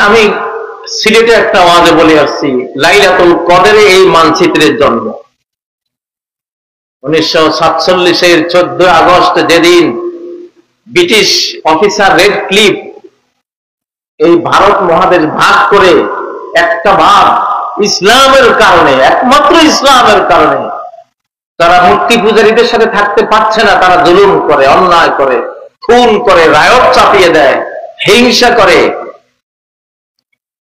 আমি সিলেটে একটা ওয়াজে বলে আসছি, লাইলাতুল কদরে এই মানচিত্রের জন্ম 1947-এর 14 আগস্ট, যেদিন ব্রিটিশ অফিসার রেড ক্লিফ এই ভারত মহাদেশ ভাগ করে একটা ভাগ ইসলামের কারণে, একমাত্র ইসলামের কারণে তারা মূর্তি পূজারীদের সাথে থাকতে পারছে না, তারা জুলুম করে, অন্যায় করে, খুন করে, রায়ত চাপিয়ে দেয়, হিংসা করে।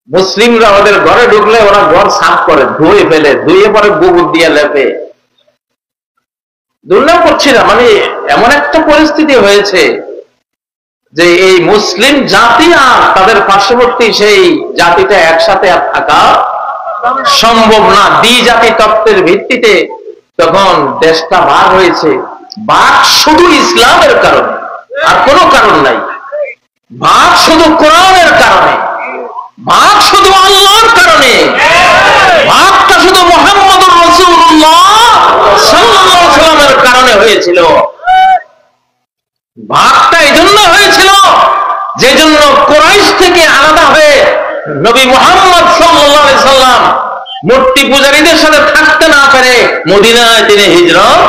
মুসলিমরা ওদের ঘরে ঢুকলে ওরা ঘর সাফ করে, ধুয়ে ফেলে, ধুয়ে পরে গোবর দিয়ে লেপে। দুর্নাম করছি না, মানে এমন একটা পরিস্থিতি হয়েছে যে এই মুসলিম জাতি আর তাদের পার্শ্ববর্তী সেই জাতিটা একসাথে আর থাকা সম্ভব না। দ্বিজাতি তত্ত্বের ভিত্তিতে তখন দেশটা ভাগ হয়েছে। ভাগ শুধু ইসলামের কারণে, আর কোনো কারণ নাই। ভাগ শুধু কোরআনের কারণে, ভাগ শুধু আল্লাহর কারণে, ভাগটা শুধু মুহাম্মদুর রাসূলুল্লাহ সাল্লাল্লাহু আলাইহি ওয়াসাল্লামের কারণে হয়েছিল। ভাগটা এজন্য হয়েছিল যে জন্য কুরাইশ থেকে আলাদা হয়ে নবী মুহাম্মদ সাল্লাল্লাহু আলাইহি সাল্লাম মূর্তি পূজারীদের সাথে থাকতে না পেরে মদিনায় তিনি হিজরত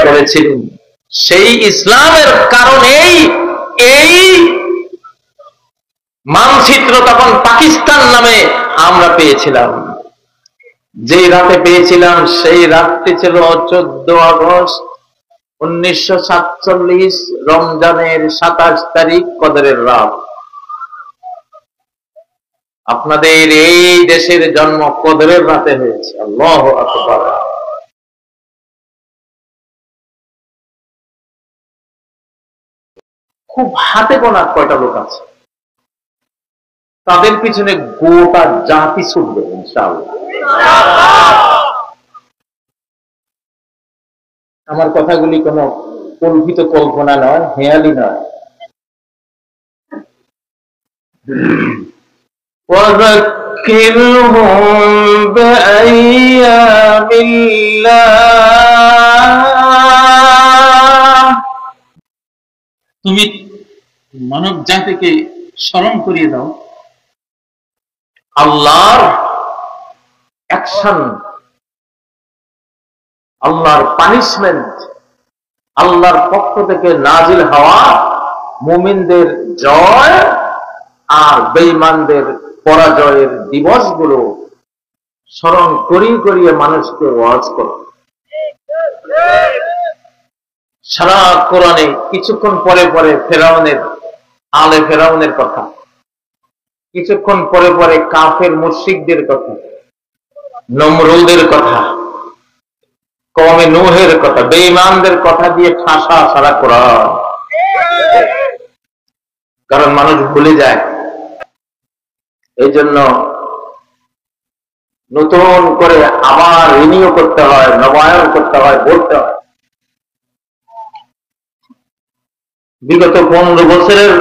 করেছিলেন। সেই ইসলামের কারণেই এই মানচিত্র তখন পাকিস্তান নামে আমরা পেয়েছিলাম। যে রাতে পেয়েছিলাম সেই রাতটি ছিল 14 আগস্ট 1947, রমজানের 27 তারিখ, কদরের রাত। আপনাদের এই দেশের জন্ম কদরের রাতে হয়েছে। আল্লাহু আকবার। খুব হাতে গোনা কয়টা লোক আছে, তাদের পিছনে গোটা জাতি ছুটবে ইনশাআল্লাহ। আমার কথাগুলি কোনো কল্পিত কল্পনা নয়, হেয়ালি নয়। তুমি মানব জাতিকে স্মরণ করিয়ে দাও আল্লাহর অ্যাকশন, আল্লাহর পানিশমেন্ট, আল্লাহর পক্ষ থেকে নাজিল হওয়া মুমিনদের জয় আর বেঈমানদের পরাজয়ের দিবসগুলো স্মরণ করিয়ে করিয়ে মানুষকে ওয়াজ করো। সারা কোরআনে কিছুক্ষণ পরে পরে ফেরাউনের, আলে ফেরাউনের কথা, কিছুক্ষণ পরে পরে কাফের মুশরিকদের কথা, নমরুদের কথা, কওমে নূহের কথা, বেঈমানদের কথা দিয়ে ঠাসা সারা কোরআন। কারণ মানুষ ভুলে যায়, এই জন্য নতুন করে আবার রিনিউ করতে হয়, নবায়ন করতে হয়, বলতে হয়। বিগত 15 বছরের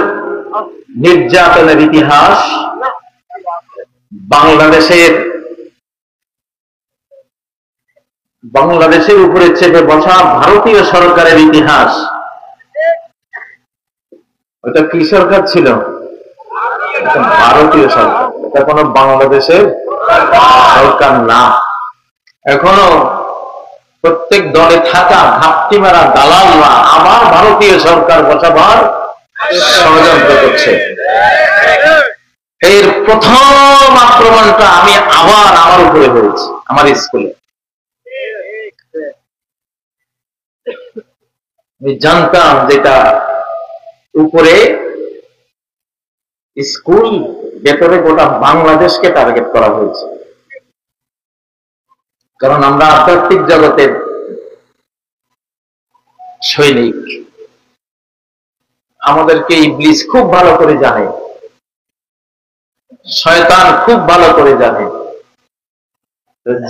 নির্যাতনের ইতিহাস, বাংলাদেশের উপরে চেপে বসা ভারতীয় সরকারের ইতিহাস। ওটা কি সরকার ছিল? ভারতীয় সরকার, এটা কোনো বাংলাদেশের সরকার না। এখনো প্রত্যেক দলে থাকা ঘাপটি মারা দালালরা আবার ভারতীয় সরকার বসাবার ষড়যন্ত্র করছে। এর প্রথম আক্রমণটা আমি আবার আমার উপরে হয়েছে, আমার স্কুলে। আমি জানতাম যেটা উপরে স্কুল, ভেতরে গোটা বাংলাদেশকে টার্গেট করা হয়েছে। কারণ আমরা আধ্যাত্মিক জগতের সৈনিক, আমাদেরকে ইবলিস খুব ভালো করে জানে, শয়তান খুব ভালো করে জানে।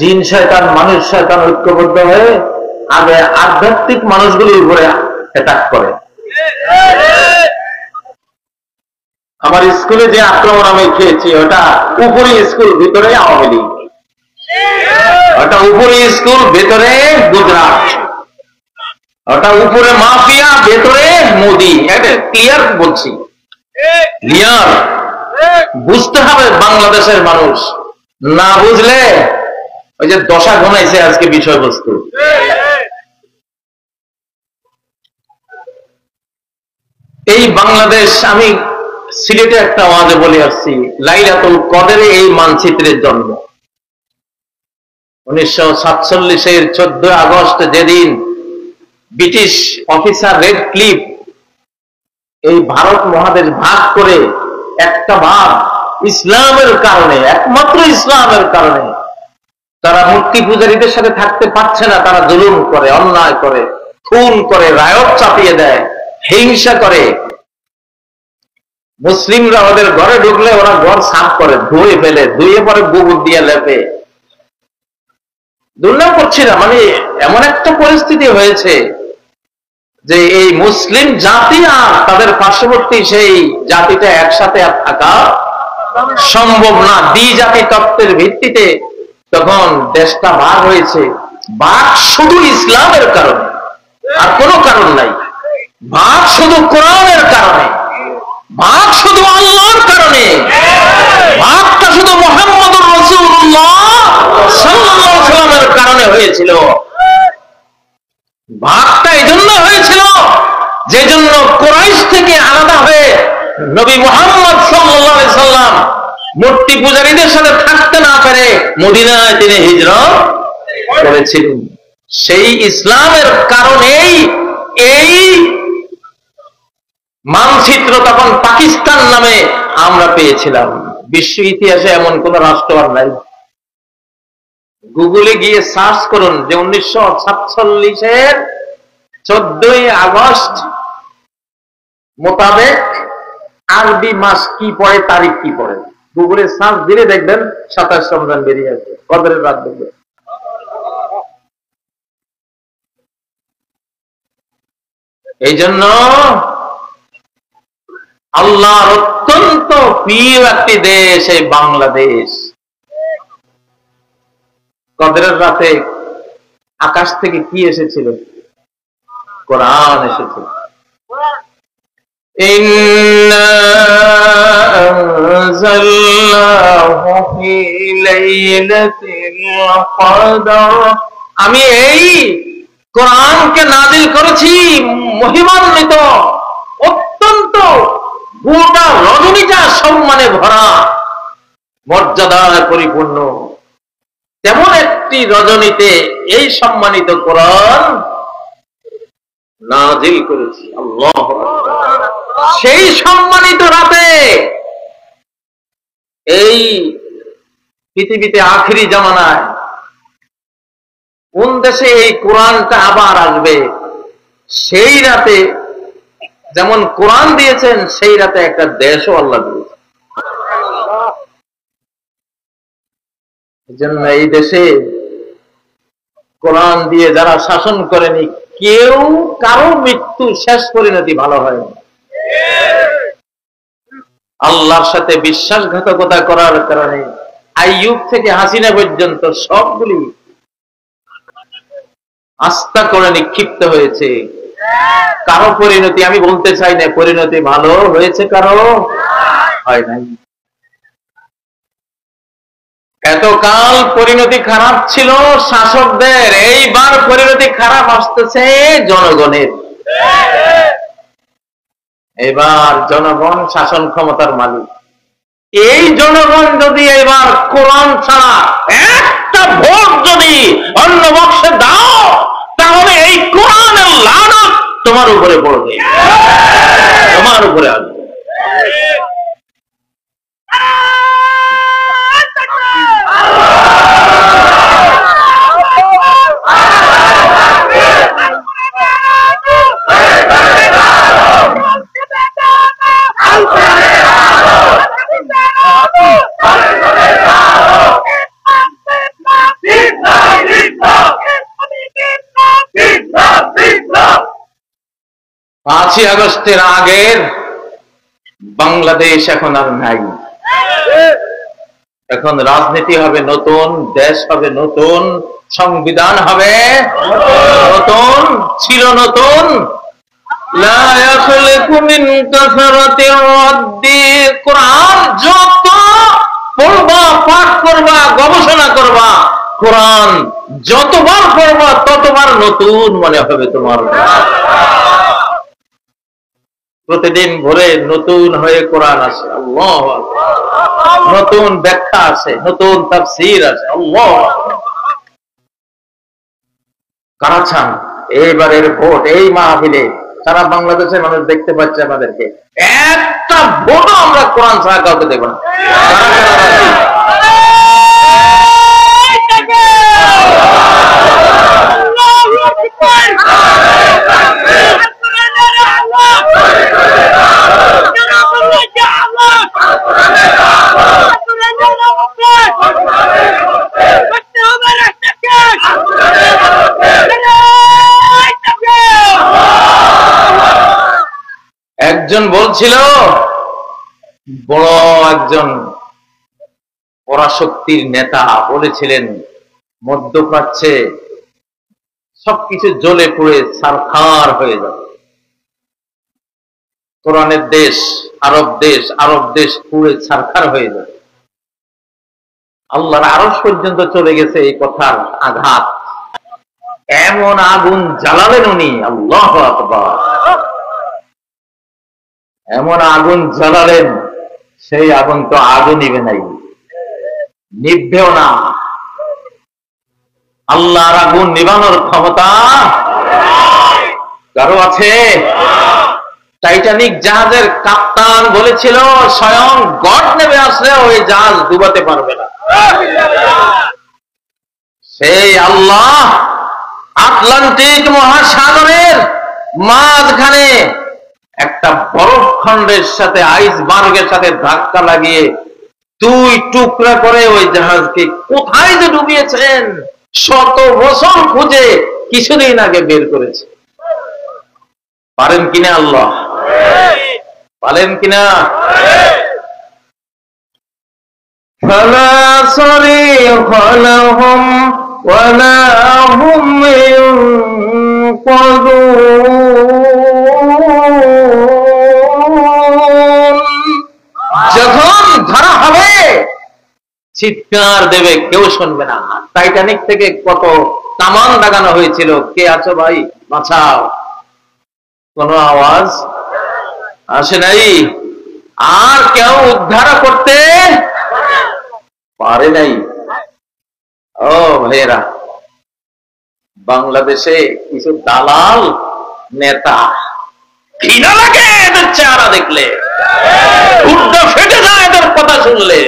জিন শয়তান, মানুষ শয়তান ঐক্যবদ্ধ হয়ে আগে আধ্যাত্মিক মানুষগুলির উপরে অ্যাটাক করে। আমার স্কুলে যে আক্রমণ আমি খেয়েছি, ওটা উপরে স্কুল, ভিতরে আওয়ামী লীগ। ওটা উপরে স্কুল, ভেতরে গুজরাট। ওটা উপরে মাফিয়া, ভেতরে মোদি। এটা ক্লিয়ার বলছি, ক্লিয়ার। বুঝতে হবে বাংলাদেশের মানুষ, না বুঝলে ওই যে দশা ঘনাইছে আজকে বিষয়বস্তু। এই বাংলাদেশ, আমি সিলেটে একটা ওয়াজে বলে আসছি, লাইলাতুল কদরে এই মানচিত্রের জন্ম 1947-এর 14 আগস্ট, যেদিন ব্রিটিশ অফিসার রেড ক্লিফ এই ভারত মহাদেশ ভাগ করে একটা ভাগ ইসলামের কারণে, একমাত্র ইসলামের কারণে তারা মূর্তি পূজারীদের সাথে থাকতে পারছে না, তারা জুলুম করে, অন্যায় করে, খুন করে, রায়ত চাপিয়ে দেয়, হিংসা করে। মুসলিমরা ওদের ঘরে ঢুকলে ওরা ঘর সাফ করে, ধুয়ে ফেলে, ধুয়ে পরে গোবর দিয়ে লেপে। দুর্নাম করছি না, মানে এমন একটা পরিস্থিতি হয়েছে যে এই মুসলিম জাতি আর তাদের পার্শ্ববর্তী সেই জাতিটা একসাথে আর থাকা সম্ভব না। দ্বিজাতি তত্ত্বের ভিত্তিতে তখন দেশটা ভাগ হয়েছে। ভাগ শুধু ইসলামের কারণে, আর কোনো কারণ নাই। ভাগ শুধু কোরআনের কারণে, ভাগ শুধু আল্লাহর কারণে, ভাগটা শুধু মুহাম্মদুর রাসূলুল্লাহ সাল্লাল্লাহু আলাইহি ওয়াসাল্লামের কারণে হয়েছিল। ভাগটা এজন্য হয়েছিল যে জন্য কুরাইশ থেকে আলাদা হয়ে নবী মুহাম্মদ সাল্লাল্লাহু আলাইহি সাল্লাম মূর্তি পূজারীদের সাথে থাকতে না পেরে মদিনায় তিনি হিজরত করেছিলেন। সেই ইসলামের কারণেই এই মানচিত্র তখন পাকিস্তান নামে আমরা পেয়েছিলাম। বিশ্ব ইতিহাসে এমন কোন রাষ্ট্র আর নাই। গুগলে গিয়ে সার্চ করুন যে 1947-এর 14 আগস্ট মোতাবেক আরবি মাস কি পড়ে, তারিখ কি পড়ে, গুগলে সার্চ দিলে দেখবেন 27 রমজান বেরিয়ে আসবে, কদরের রাত দেখবেন। এই জন্য আল্লাহর অত্যন্ত প্রিয় একটি দেশ এই বাংলাদেশ। কদরের রাতে আকাশ থেকে কি এসেছিল? কোরআন এসেছিল। ইন্না আনজালনাহু ফি লাইলাতিল কদর, আমি এই কোরআনকে নাযিল করেছি মহিমান্বিত, অত্যন্ত গোটা রজনীটা সম্মানে ভরা, মর্যাদায় পরিপূর্ণ তেমন একটি রজনীতে এই সম্মানিত কোরআন নাযিল করেছি। আল্লাহু আকবার। সেই সম্মানিত রাতে এই পৃথিবীতে আখিরি জামানায় কোন দেশে এই কোরআনটা আবার আসবে, সেই রাতে যেমন কোরআন দিয়েছেন, সেই রাতে একটা দেশও আল্লাহ দিয়েছেন। জন্য এই দেশে কোরআন দিয়ে যারা শাসন করেনি, কেউ কারো মৃত্যু শেষ পরিণতি ভালো হয়নি। আল্লাহর সাথে বিশ্বাসঘাতকতা করার কারণে আইয়ুব থেকে হাসিনা পর্যন্ত সবগুলি আস্থা করে নিক্ষিপ্ত হয়েছে। কারো পরিণতি, আমি বলতে চাই না পরিণতি ভালো হয়েছে, কারো হয় নাই। এতকাল পরিণতি খারাপ ছিল শাসকদের, এইবার পরিণতি খারাপ আসতেছে জনগণের। এবার জনগণ শাসন ক্ষমতার মালিক। এই জনগণ যদি এবার কোরআন ছাড়া একটা ভোট যদি অন্য বক্সে দাও, তাহলে এই কোরআনের লানত তোমার উপরে পড়বে, তোমার উপরে আসবে। পাঁচই আগস্টের আগের বাংলাদেশ এখন আর নাই। এখন রাজনীতি হবে নতুন, দেশ হবে নতুন, সংবিধান হবে নতুন, ছিল নতুন, লা ইয়াখলিকু মিন কাসারাতির রাদ্দি। কোরআন যত পড়বা, পাঠ করবা, গবেষণা করবা, কোরআন যতবার পড়বা ততবার নতুন মনে হবে তোমার। প্রতিদিন ভোরে নতুন হয়ে কোরআন আসে, আল্লাহু আকবার। নতুন ব্যাখ্যা আসে, নতুন তাফসীর আসে, আল্লাহু আকবার। কারা চান এইবারের ভোট, এই মাহফিলে সারা বাংলাদেশের মানুষ দেখতে পাচ্ছে আমাদেরকে, একটা ভোটও আমরা কোরআন ছাড়া কাউকে দেব না। একজন বলছিল, বড় একজন পরাশক্তির নেতা বলেছিলেন, মধ্যপ্রাচ্যে সবকিছু জ্বলে পুড়ে ছারখার হয়ে যাবে। কোরআনের দেশ, আরব দেশ পুড়ে ছারখার হয়ে যাবে। আল্লাহর আরশ পর্যন্ত চলে গেছে এই কথার আঘাত। এমন আগুন জ্বালালেন উনি, আল্লাহু আকবার। এমন আগুন জ্বালালেন, সেই আগুন তো আগে নিবে নাই, নিভবেও না। আল্লাহর আগুন নিভানোর ক্ষমতা কারো আছে? টাইটানিক জাহাজের কাপ্তান বলেছিল, স্বয়ং গড নেমে আসলে ওই জাহাজ ডুবাতে পারবে না। সেই আল্লাহ আটলান্টিক মহাসাগরের মাঝখানে একটা বরফ খণ্ডের সাথে, আইসবার্গের সাথে ধাক্কা লাগিয়ে 2 টুকরা করে ওই জাহাজকে কোথায় যে ডুবিয়েছেন, শত বছর খুঁজে কিছুদিন আগে বের করেছে। পারেন কিনা আল্লাহ? পারেন কিনা? ফালা সারিখা লাহুম ওয়ালা হুম ইউনকাযুন। যখন ধরা হবে চিৎকার দেবে, কেউ শুনবে না। টাইটানিক থেকে কত কামান লাগানো হয়েছিল, কে আছো ভাই বাঁচাও, কোনো আওয়াজ আসে নাই, আর কেউ উদ্ধার করতে পারে নাই। ও ভাইয়েরা, বাংলাদেশে কিছু দালাল নেতা, ঘৃণা লাগে এদের চেহারা দেখলে, উর্দা ফেটে যায় এদের কথা শুনলে।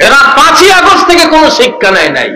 এরা 5ই আগস্ট থেকে কোনো শিক্ষা নেয় নাই।